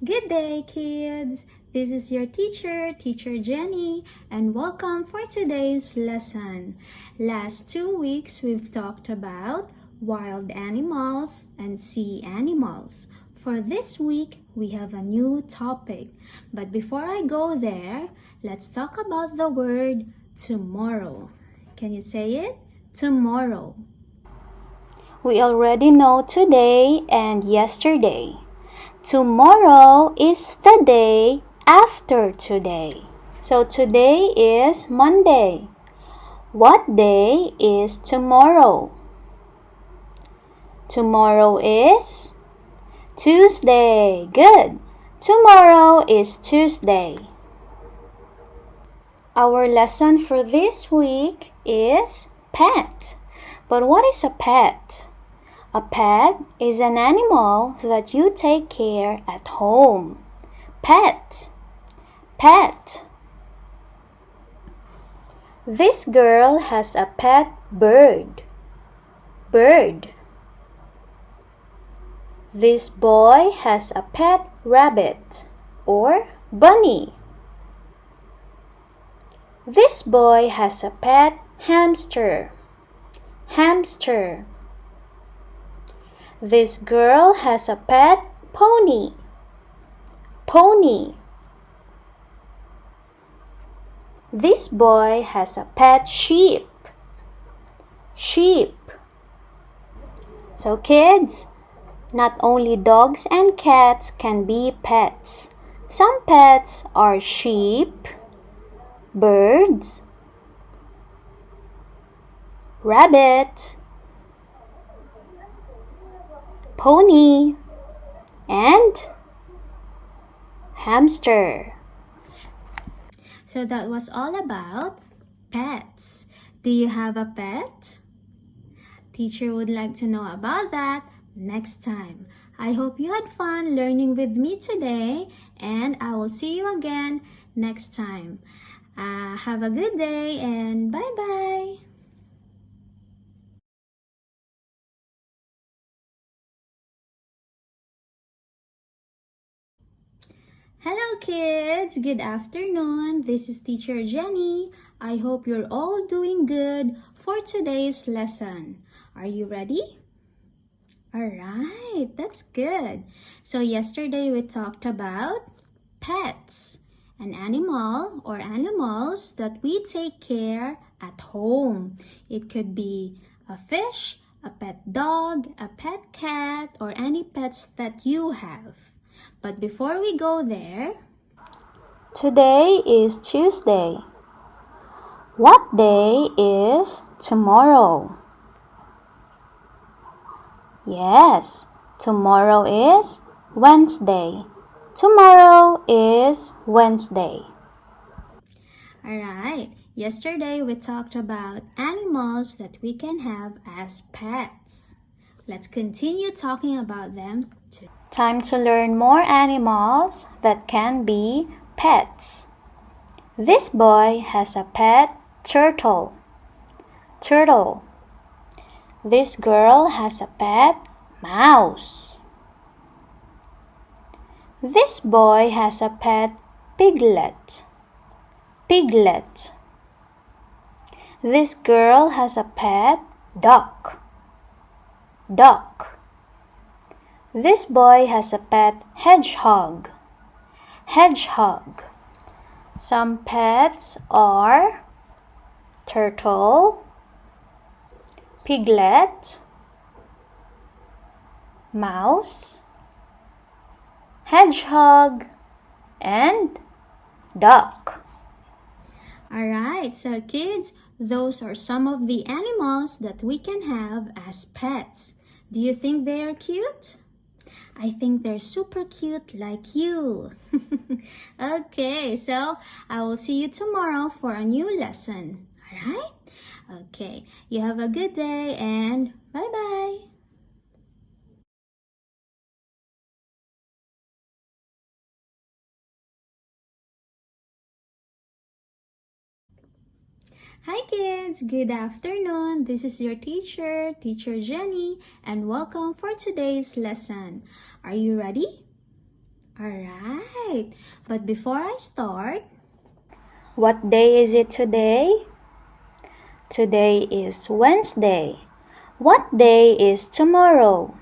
Good day, kids! This is your teacher, Teacher Jenny, and welcome for today's lesson. Last 2 weeks, we've talked about wild animals and sea animals. For this week, we have a new topic. But before I go there, let's talk about the word tomorrow. Can you say it? Tomorrow. We already know today and yesterday. Tomorrow is the day after today. So today is Monday. What day is tomorrow? Tomorrow is Tuesday. Good. Tomorrow is Tuesday. Our lesson for this week is pet. But what is a pet? A pet is an animal that you take care at home. Pet. Pet. This girl has a pet bird. Bird. This boy has a pet rabbit or bunny. This boy has a pet hamster. Hamster. This girl has a pet pony. Pony. This boy has a pet sheep. Sheep. So kids, not only dogs and cats can be pets. Some pets are sheep, birds, rabbit, pony, and hamster. So that was all about pets. Do you have a pet? Teacher would like to know about that next time. I hope you had fun learning with me today, and I will see you again next time. Have a good day and bye-bye. Hello kids! Good afternoon. This is Teacher Jenny. I hope you're all doing good for today's lesson. Are you ready? Alright, that's good. So yesterday we talked about pets, an animal or animals that we take care at home. It could be a fish, a pet dog, a pet cat, or any pets that you have. But before we go there, today is Tuesday. What day is tomorrow? Yes, tomorrow is Wednesday. Tomorrow is Wednesday. Alright, yesterday we talked about animals that we can have as pets. Let's continue talking about them today. Time to learn more animals that can be pets. This boy has a pet turtle. Turtle. This girl has a pet mouse. This boy has a pet piglet. Piglet. This girl has a pet duck. Duck. This boy has a pet hedgehog. Hedgehog. Some pets are turtle, piglet, mouse, hedgehog, and duck. Alright, so kids, those are some of the animals that we can have as pets. Do you think they are cute? I think they're super cute like you. Okay, so I will see you tomorrow for a new lesson. Alright? Okay, you have a good day and bye-bye. Hi kids! Good afternoon. This is your teacher, Teacher Jenny, and welcome for today's lesson. Are you ready? Alright, but before I start, what day is it today? Today is Wednesday. What day is tomorrow?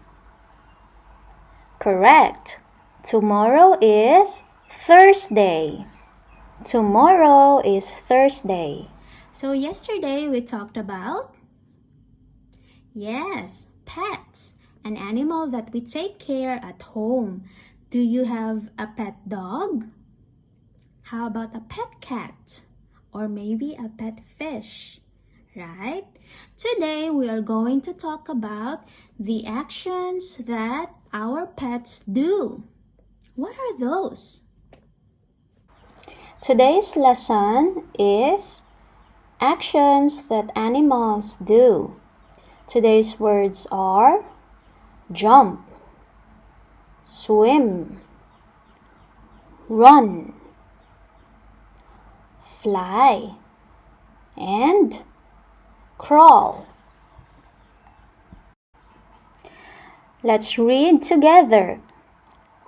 Correct. Tomorrow is Thursday. Tomorrow is Thursday. so yesterday we talked about, yes, pets, an animal that we take care at home. Do you have a pet dog? How about a pet cat? Or maybe a pet fish, right? Today we are going to talk about the actions that our pets do. What are those? Today's lesson is actions that animals do. Today's words are jump, swim, run, fly, and crawl. Let's read together.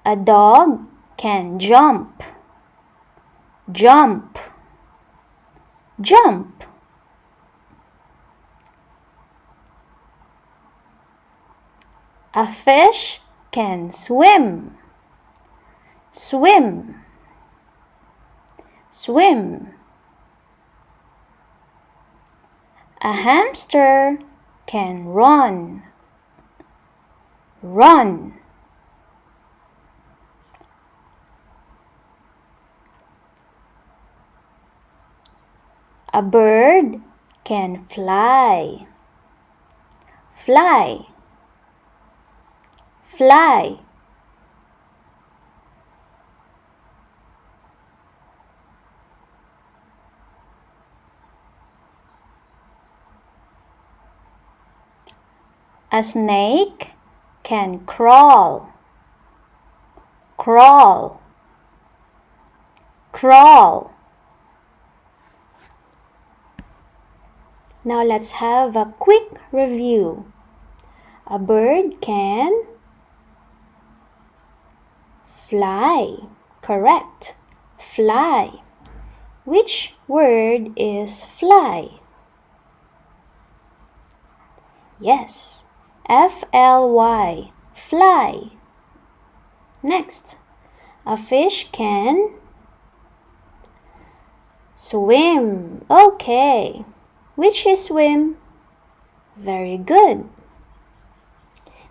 A dog can jump, jump, jump. A fish can swim, swim, swim. A hamster can run, run. A bird can fly, fly, fly. A snake can crawl, crawl, crawl. Now let's have a quick review. A bird can fly. Correct. Fly. Which word is fly? Yes. F-L-Y. Fly. Next. A fish can swim. Okay. Which is swim? Very good.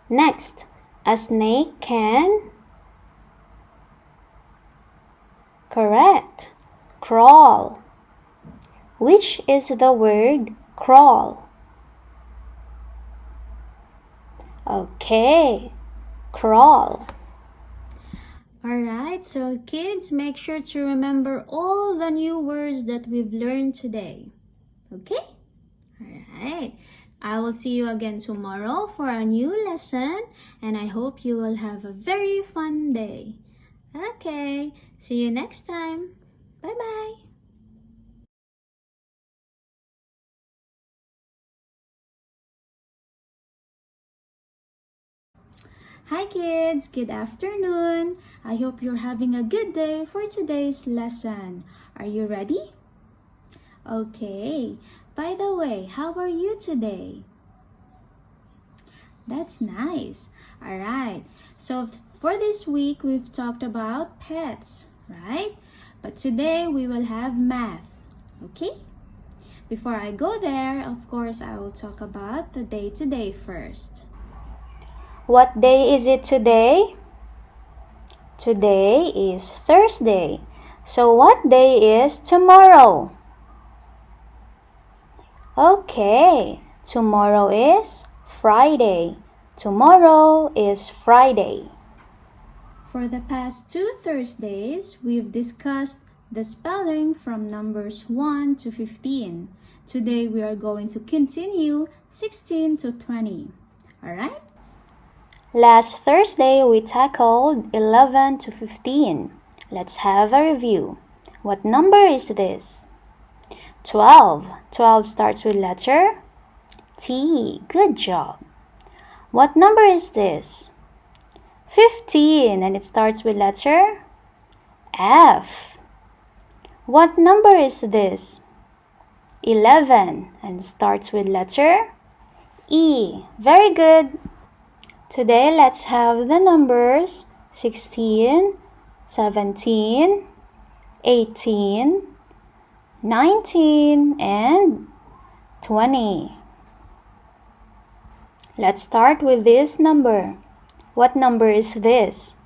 Next, a snake can, correct, crawl. Which is the word crawl? Okay, crawl. Alright, so kids, make sure to remember all the new words that we've learned today. Okay? Alright. I will see you again tomorrow for a new lesson, and I hope you will have a very fun day. Okay, see you next time. Bye-bye. Hi kids, good afternoon. I hope you're having a good day for today's lesson. Are you ready? Okay. By the way, how are you today? That's nice. Alright, so for this week, we've talked about pets, right? But today, we will have math, okay? Before I go there, of course, I will talk about the day today first. What day is it today? Today is Thursday. So what day is tomorrow? Okay, tomorrow is Friday. Tomorrow is Friday. For the past 2 Thursdays, we've discussed the spelling from numbers 1 to 15. Today, we are going to continue 16 to 20. Alright? Last Thursday, we tackled 11 to 15. Let's have a review. What number is this? 12. 12 starts with letter T. Good job. What number is this? 15, and it starts with letter F. What number is this? 11, and starts with letter E. Very good. Today, let's have the numbers 16, 17, 18, 19, and 20. Let's start with this number. What number is this?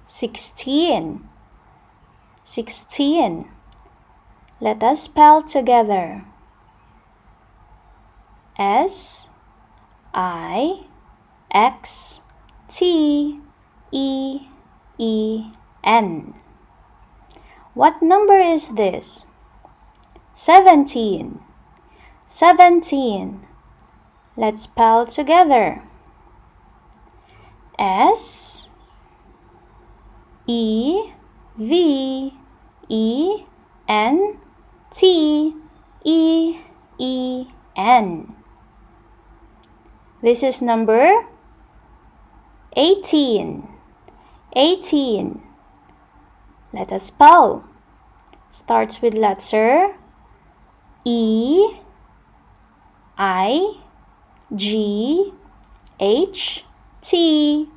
16. 16. Let us spell together. S I X T E E N. What number is this? 17. 17. Let's spell together. S E V E N T E E N. This is number 18. 18. Let us spell. Starts with letter E I G H T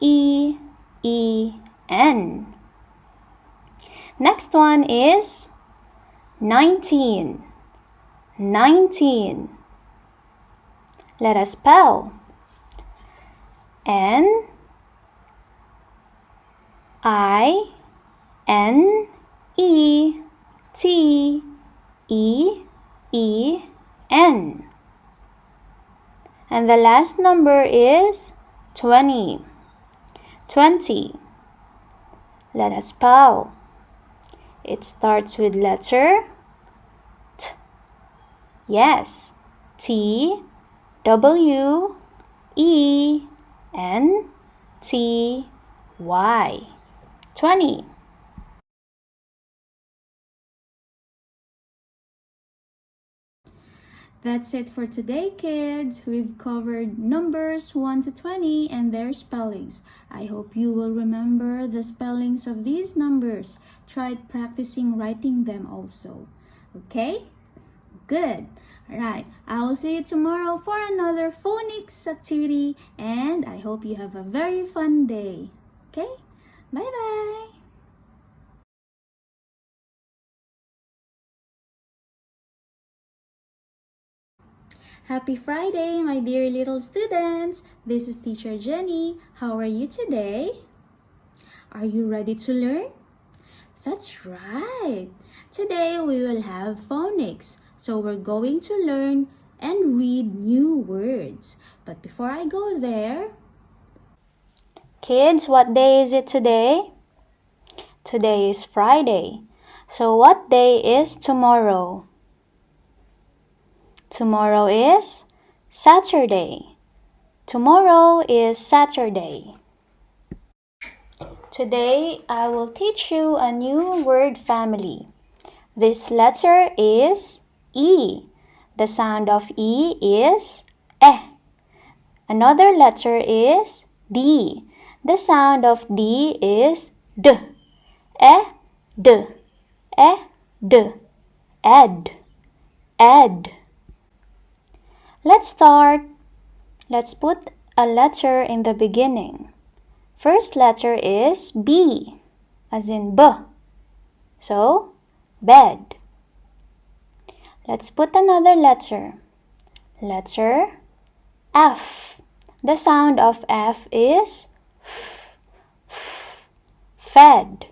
E E N. Next one is 19. 19. Let us spell. N I N E T E E N. And the last number is 20. 20. Let us spell. It starts with letter T. Yes, T W E N T Y. 20. That's it for today, kids. We've covered numbers 1 to 20 and their spellings. I hope you will remember the spellings of these numbers. Try practicing writing them also. Okay? Good. Alright, I will see you tomorrow for another phonics activity, and I hope you have a very fun day. Okay? Bye-bye! Happy Friday, my dear little students! This is Teacher Jenny. How are you today? Are you ready to learn? That's right! Today we will have phonics. So we're going to learn and read new words. But before I go there... Kids, what day is it today? Today is Friday. So what day is tomorrow? Tomorrow is Saturday. Tomorrow is Saturday. Today, I will teach you a new word family. This letter is E. The sound of E is E. Another letter is D. The sound of D is D. E, D. E, D. Ed. Ed. Let's start. Let's put a letter in the beginning. First letter is B, as in B. So, bed. Let's put another letter. Letter F. The sound of F is F. F. Fed.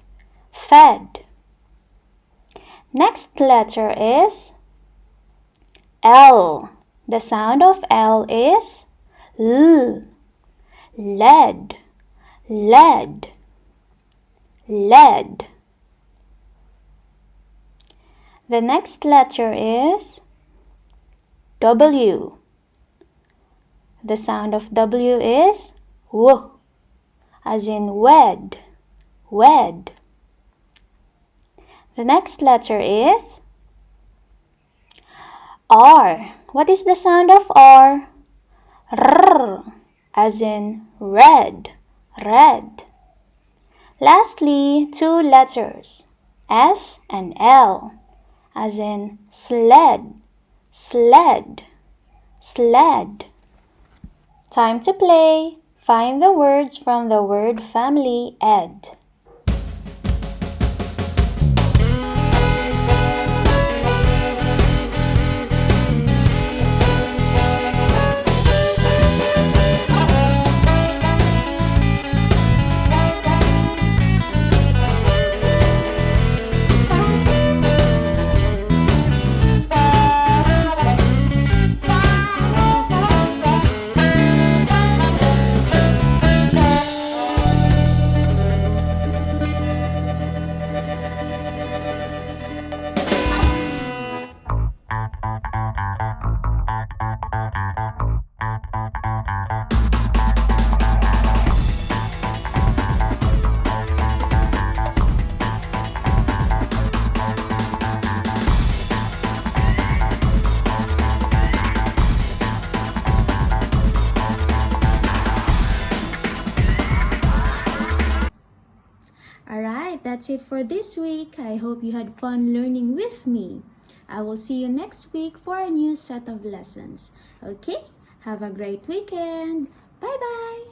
Fed. Next letter is L. The sound of L is L. Led. Led. Led. The next letter is W. The sound of W is W, as in wed. Wed. The next letter is R. What is the sound of R? R, as in red. red. Lastly, two letters, S and L, as in sled, sled, sled. Time to play. Find the words from the word family ed. Alright, that's it for this week. I hope you had fun learning with me. I will see you next week for a new set of lessons. Okay? Have a great weekend. Bye-bye!